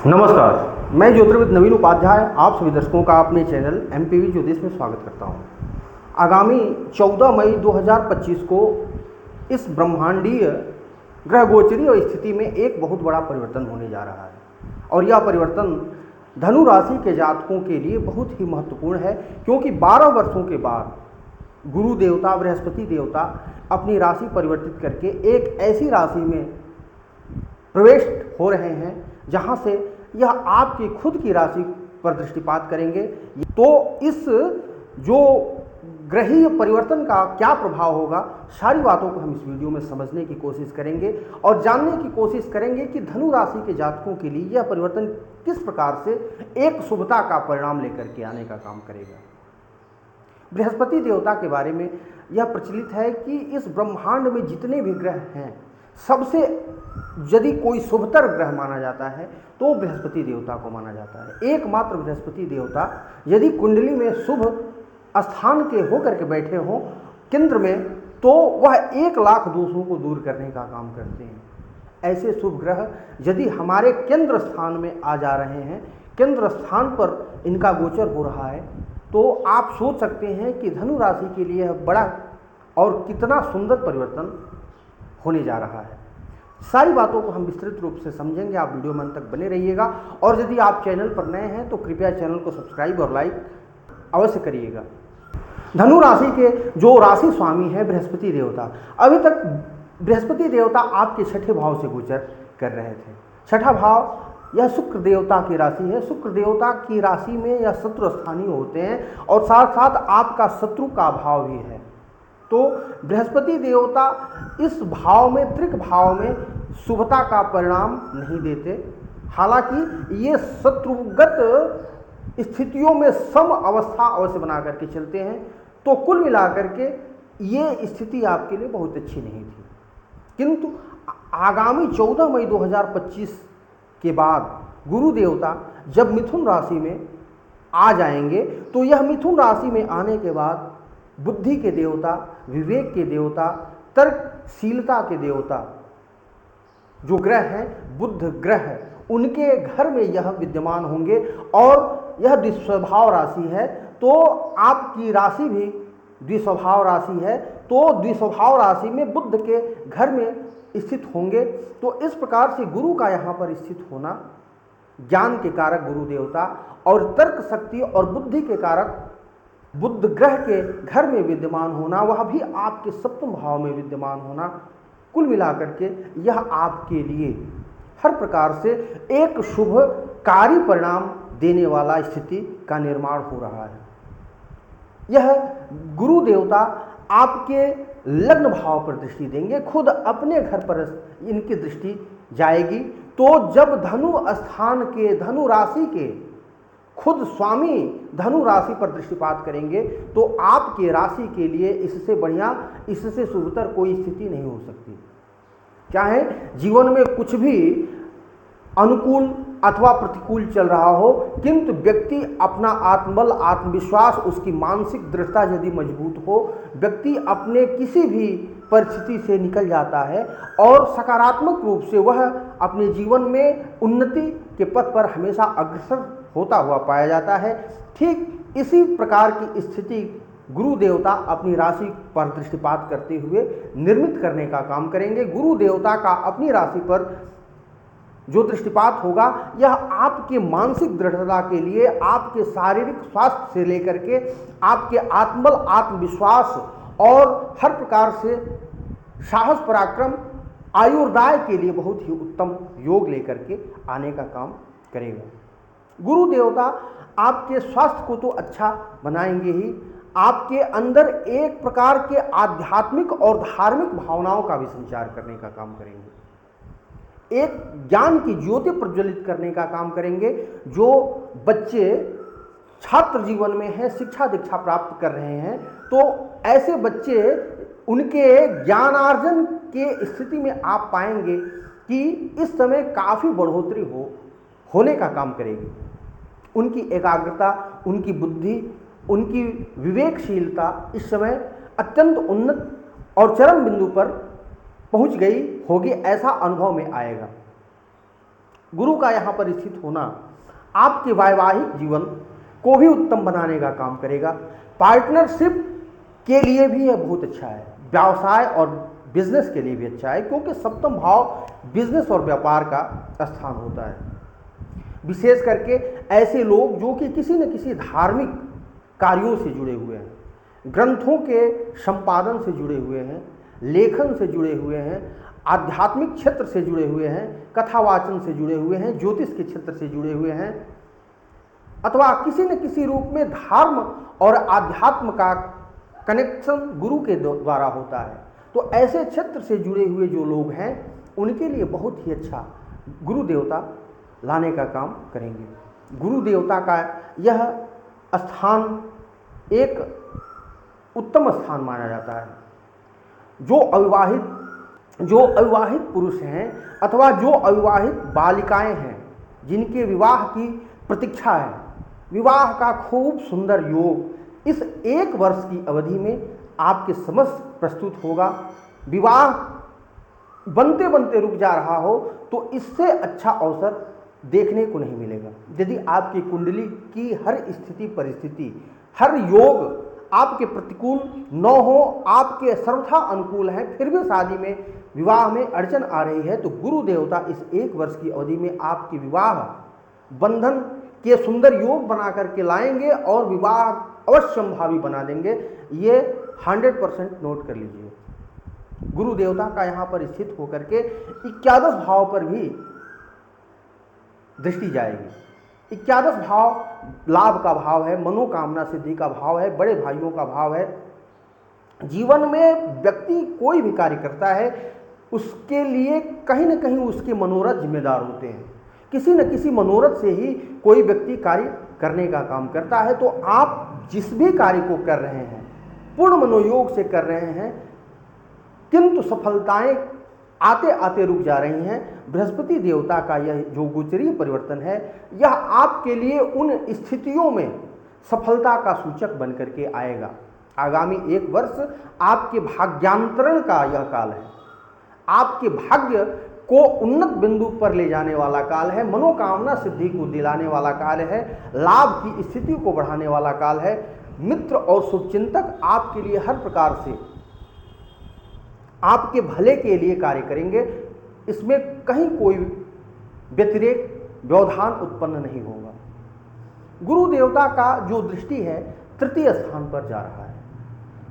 नमस्कार, मैं ज्योतिर्विद नवीन उपाध्याय आप सभी दर्शकों का अपने चैनल एमपीवी ज्योतिष में स्वागत करता हूं। आगामी 14 मई 2025 को इस ब्रह्मांडीय ग्रह गोचरी और स्थिति में एक बहुत बड़ा परिवर्तन होने जा रहा है और यह परिवर्तन धनु राशि के जातकों के लिए बहुत ही महत्वपूर्ण है, क्योंकि 12 वर्षों के बाद गुरु देवता बृहस्पति देवता अपनी राशि परिवर्तित करके एक ऐसी राशि में प्रवेश हो रहे हैं जहां से यह आपकी खुद की राशि पर दृष्टिपात करेंगे। तो इस जो ग्रहीय परिवर्तन का क्या प्रभाव होगा, सारी बातों को हम इस वीडियो में समझने की कोशिश करेंगे और जानने की कोशिश करेंगे कि धनु राशि के जातकों के लिए यह परिवर्तन किस प्रकार से एक शुभता का परिणाम लेकर के आने का काम करेगा। बृहस्पति देवता के बारे में यह प्रचलित है कि इस ब्रह्मांड में जितने भी ग्रह हैं, सबसे यदि कोई शुभतर ग्रह माना जाता है तो बृहस्पति देवता को माना जाता है। एकमात्र बृहस्पति देवता यदि कुंडली में शुभ स्थान के होकर के बैठे हों केंद्र में, तो वह 1 लाख दोषों को दूर करने का काम करते हैं। ऐसे शुभ ग्रह यदि हमारे केंद्र स्थान में आ जा रहे हैं, केंद्र स्थान पर इनका गोचर हो रहा है, तो आप सोच सकते हैं कि धनु राशि के लिए बड़ा और कितना सुंदर परिवर्तन होने जा रहा है। सारी बातों को हम विस्तृत रूप से समझेंगे, आप वीडियो में अंत तक बने रहिएगा। और यदि आप चैनल पर नए हैं तो कृपया चैनल को सब्सक्राइब और लाइक अवश्य करिएगा। धनु राशि के जो राशि स्वामी है बृहस्पति देवता, अभी तक बृहस्पति देवता आपके छठे भाव से गोचर कर रहे थे। छठा भाव यह शुक्र देवता की राशि है। शुक्र देवता की राशि में यह शत्रु स्थानीय होते हैं और साथ साथ आपका शत्रु का भाव भी है। तो बृहस्पति देवता इस भाव में, त्रिक भाव में शुभता का परिणाम नहीं देते। हालांकि ये शत्रुगत स्थितियों में सम अवस्था अवश्य बना करके चलते हैं। तो कुल मिलाकर के ये स्थिति आपके लिए बहुत अच्छी नहीं थी, किंतु आगामी 14 मई 2025 के बाद गुरु देवता जब मिथुन राशि में आ जाएंगे, तो यह मिथुन राशि में आने के बाद बुद्धि के देवता, विवेक के देवता, तर्कशीलता के देवता जो ग्रह हैं, बुध ग्रह है, उनके घर में यह विद्यमान होंगे। और यह द्विस्वभाव राशि है, तो आपकी राशि भी द्विस्वभाव राशि है, तो द्विस्वभाव राशि में बुध के घर में स्थित होंगे। तो इस प्रकार से गुरु का यहाँ पर स्थित होना, ज्ञान के कारक गुरु देवता और तर्क शक्ति और बुद्धि के कारक बुध ग्रह के घर में विद्यमान होना, वह भी आपके सप्तम भाव में विद्यमान होना, कुल मिलाकर के यह आपके लिए हर प्रकार से एक शुभ कार्य परिणाम देने वाला स्थिति का निर्माण हो रहा है। यह गुरु देवता आपके लग्न भाव पर दृष्टि देंगे, खुद अपने घर पर इनकी दृष्टि जाएगी। तो जब धनु स्थान के, धनु राशि के खुद स्वामी धनु राशि पर दृष्टिपात करेंगे, तो आपके राशि के लिए इससे बढ़िया, इससे शुभतर कोई स्थिति नहीं हो सकती। चाहे जीवन में कुछ भी अनुकूल अथवा प्रतिकूल चल रहा हो, किंतु व्यक्ति अपना आत्मबल, आत्मविश्वास, उसकी मानसिक दृढ़ता यदि मजबूत हो, व्यक्ति अपने किसी भी परिस्थिति से निकल जाता है और सकारात्मक रूप से वह अपने जीवन में उन्नति के पथ पर हमेशा अग्रसर होता हुआ पाया जाता है। ठीक इसी प्रकार की स्थिति गुरु देवता अपनी राशि पर दृष्टिपात करते हुए निर्मित करने का काम करेंगे। गुरु देवता का अपनी राशि पर जो दृष्टिपात होगा, यह आपके मानसिक दृढ़ता के लिए, आपके शारीरिक स्वास्थ्य से लेकर के आपके आत्मबल, आत्मविश्वास और हर प्रकार से साहस, पराक्रम, आयुर्दाय के लिए बहुत ही उत्तम योग लेकर के आने का काम करेगा। गुरु देवता आपके स्वास्थ्य को तो अच्छा बनाएंगे ही, आपके अंदर एक प्रकार के आध्यात्मिक और धार्मिक भावनाओं का भी संचार करने का काम करेंगे। एक ज्ञान की ज्योति प्रज्वलित करने का काम करेंगे। जो बच्चे छात्र जीवन में हैं, शिक्षा दीक्षा प्राप्त कर रहे हैं, तो ऐसे बच्चे, उनके ज्ञानार्जन के स्थिति में आप पाएंगे कि इस समय काफ़ी बढ़ोतरी होने का काम करेगी। उनकी एकाग्रता, उनकी बुद्धि, उनकी विवेकशीलता इस समय अत्यंत उन्नत और चरम बिंदु पर पहुंच गई होगी, ऐसा अनुभव में आएगा। गुरु का यहाँ पर स्थित होना आपके वैवाहिक जीवन को भी उत्तम बनाने का काम करेगा। पार्टनरशिप के लिए भी यह बहुत अच्छा है, व्यवसाय और बिजनेस के लिए भी अच्छा है, क्योंकि सप्तम भाव बिजनेस और व्यापार का स्थान होता है। विशेष करके ऐसे लोग जो कि किसी न किसी धार्मिक कार्यों से जुड़े हुए हैं, ग्रंथों के संपादन से जुड़े हुए हैं, लेखन से जुड़े हुए हैं, आध्यात्मिक क्षेत्र से जुड़े हुए हैं, कथावाचन से जुड़े हुए हैं, ज्योतिष के क्षेत्र से जुड़े हुए हैं, अथवा किसी न किसी रूप में धर्म और आध्यात्म का कनेक्शन गुरु के द्वारा होता है। तो ऐसे क्षेत्र से जुड़े हुए जो लोग हैं उनके लिए बहुत ही अच्छा गुरु देवता लाने का काम करेंगे। गुरु देवता का यह स्थान एक उत्तम स्थान माना जाता है। जो अविवाहित पुरुष हैं अथवा जो अविवाहित बालिकाएं हैं जिनके विवाह की प्रतीक्षा है, विवाह का खूब सुंदर योग इस 1 वर्ष की अवधि में आपके समक्ष प्रस्तुत होगा। विवाह बनते बनते रुक जा रहा हो तो इससे अच्छा अवसर देखने को नहीं मिलेगा। यदि आपकी कुंडली की हर स्थिति परिस्थिति, हर योग आपके प्रतिकूल न हो, आपके सर्वथा अनुकूल है, फिर भी शादी में विवाह में अड़चन आ रही है, तो गुरु देवता इस 1 वर्ष की अवधि में आपके विवाह बंधन के सुंदर योग बना करके लाएंगे और विवाह अवश्यंभावी बना देंगे। ये 100% नोट कर लीजिए। गुरु देवता का यहाँ पर स्थित होकर के 11 भाव पर भी दृष्टि जाएगी। 11 भाव लाभ का भाव है, मनोकामना सिद्धि का भाव है, बड़े भाइयों का भाव है। जीवन में व्यक्ति कोई भी कार्य करता है उसके लिए कहीं न कहीं उसके मनोरथ जिम्मेदार होते हैं। किसी न किसी मनोरथ से ही कोई व्यक्ति कार्य करने का काम करता है। तो आप जिस भी कार्य को कर रहे हैं पूर्ण मनोयोग से कर रहे हैं, किंतु सफलताएं आते आते रुक जा रही हैं। बृहस्पति देवता का यह जो गोचरीय परिवर्तन है, यह आपके लिए उन स्थितियों में सफलता का सूचक बन करके आएगा। आगामी 1 वर्ष आपके भाग्यांतरण का यह काल है, आपके भाग्य को उन्नत बिंदु पर ले जाने वाला काल है, मनोकामना सिद्धि को दिलाने वाला काल है, लाभ की स्थिति को बढ़ाने वाला काल है। मित्र और शुभचिंतक आपके लिए हर प्रकार से आपके भले के लिए कार्य करेंगे। इसमें कहीं कोई व्यतिरेक व्यवधान उत्पन्न नहीं होगा। गुरु देवता का जो दृष्टि है 3य स्थान पर जा रहा है।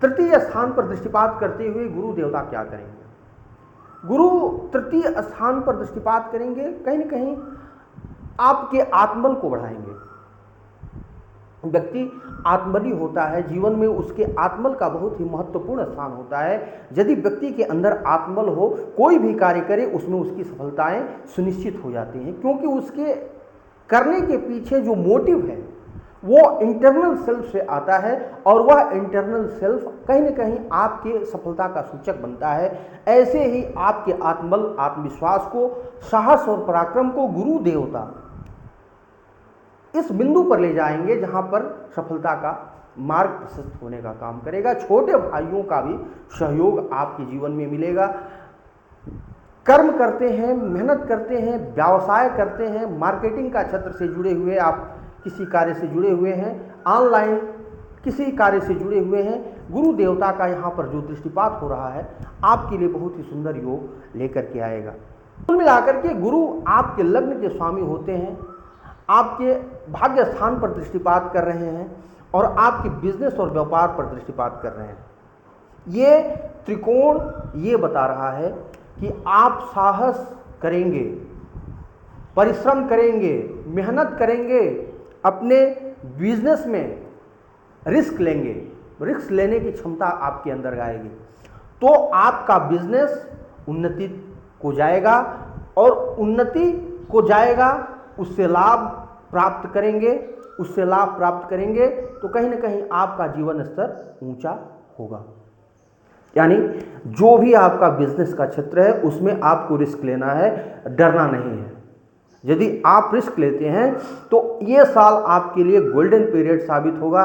3य स्थान पर दृष्टिपात करते हुए गुरु देवता क्या करेंगे? गुरु 3य स्थान पर दृष्टिपात करेंगे, कहीं न कहीं आपके आत्मबल को बढ़ाएंगे। व्यक्ति आत्मबली होता है, जीवन में उसके आत्मबल का बहुत ही महत्वपूर्ण स्थान होता है। यदि व्यक्ति के अंदर आत्मबल हो, कोई भी कार्य करे उसमें उसकी सफलताएं सुनिश्चित हो जाती हैं, क्योंकि उसके करने के पीछे जो मोटिव है वो इंटरनल सेल्फ से आता है और वह इंटरनल सेल्फ कहीं न कहीं आपके सफलता का सूचक बनता है। ऐसे ही आपके आत्मबल, आत्मविश्वास को, साहस और पराक्रम को गुरु देवता इस बिंदु पर ले जाएंगे जहां पर सफलता का मार्ग प्रशस्त होने का काम करेगा। छोटे भाइयों का भी सहयोग आपके जीवन में मिलेगा। कर्म करते हैं, मेहनत करते हैं, व्यवसाय करते हैं, मार्केटिंग का क्षेत्र से जुड़े हुए, आप किसी कार्य से जुड़े हुए हैं, ऑनलाइन किसी कार्य से जुड़े हुए हैं, गुरु देवता का यहाँ पर जो दृष्टिपात हो रहा है आपके लिए बहुत ही सुंदर योग लेकर के आएगा। कुल मिलाकर के गुरु आपके लग्न के स्वामी होते हैं, आपके भाग्य स्थान पर दृष्टिपात कर रहे हैं और आपके बिजनेस और व्यापार पर दृष्टिपात कर रहे हैं। ये त्रिकोण ये बता रहा है कि आप साहस करेंगे, परिश्रम करेंगे, मेहनत करेंगे, अपने बिजनेस में रिस्क लेंगे, रिस्क लेने की क्षमता आपके अंदर आएगी, तो आपका बिजनेस उन्नति को जाएगा और उन्नति को जाएगा, उससे लाभ प्राप्त करेंगे, उससे लाभ प्राप्त करेंगे तो कहीं ना कहीं आपका जीवन स्तर ऊंचा होगा। यानी जो भी आपका बिजनेस का क्षेत्र है उसमें आपको रिस्क लेना है, डरना नहीं है। यदि आप रिस्क लेते हैं तो ये साल आपके लिए गोल्डन पीरियड साबित होगा।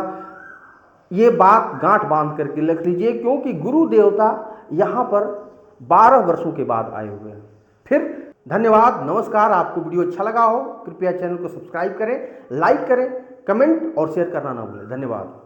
ये बात गांठ बांध करके रख लीजिए, क्योंकि गुरु देवता यहाँ पर 12 वर्षों के बाद आए हुए हैं। फिर धन्यवाद, नमस्कार। आपको वीडियो अच्छा लगा हो कृपया चैनल को सब्सक्राइब करें, लाइक करें, कमेंट और शेयर करना ना भूलें। धन्यवाद।